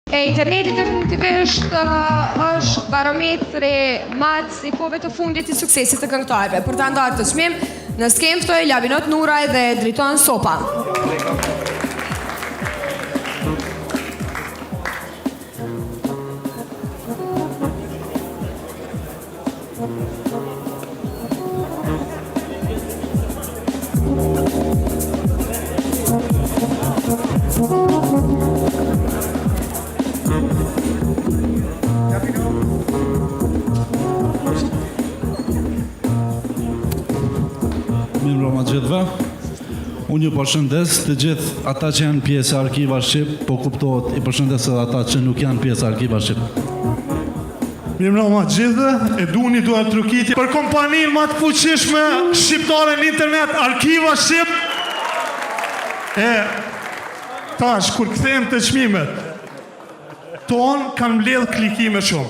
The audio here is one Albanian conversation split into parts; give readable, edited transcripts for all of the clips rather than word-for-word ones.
E interneti definitivisht është barometri matës i kohëve të fundit i suksesit të këngëtarëve. Për të ndarë të çmim, në skemë ftoj Lavinot Nuraj dhe Driton Sopa. Mirëmbrëma gjithëve. Unë ju përshëndes të gjithë ata që janë pjesë e Arkiva Shqip, po kuptohet i përshëndes edhe ata që nuk janë pjesë e Arkiva Shqip. Mirëmbrëma gjithë, e duni duar trukitje për kompaninë më të fuqishme shqiptare në internet, Arkiva Shqip. Tash, kur kthejmë të çmimet, tonë kanë mbledh klikime shumë.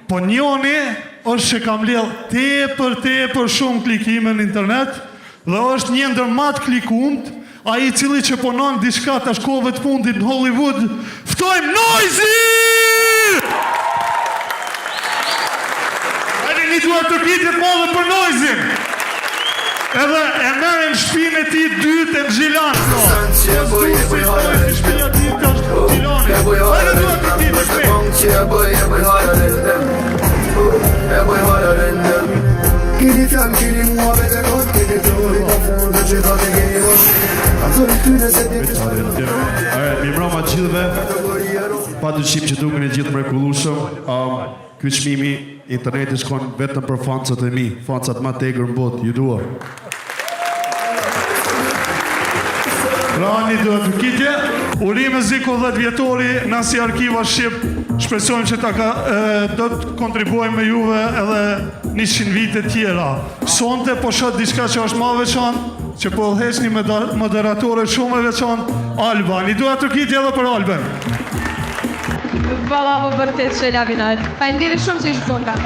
Po njoni është që ka mbledh tepër shumë klikime në internet, dhe është një ndër më të klikumt, ai i cili që punon diçka tash kohëve të fundit në Hollywood, ftojmë Noizy! Edhe një duar të kitjet madhe për Noizy! Edhe e merren shtëpinë e tij dytë në Gjilan, Mirëmbrëma gjithëve, padyshim që dukeni gjithë mrekullueshëm. Ky çmimi interneti shkon vetëm për fansat e mi, fansat më të egër në botë, ju dua. Rani duhet të kitje, Ulime Ziku 10 vjetori, na si Arkiva Shqip, shpresojmë që do të kontribuojmë me juve edhe 100 vite tjera. Sonte po shoh diçka që është më veçantë, që po udhëheqni me moderatore shumë e veçantë, Alba. Ni duhet të kitje edhe për Alben. Valla, më vërtet që Lavinot. Faleminderit shumë që ishte zonta.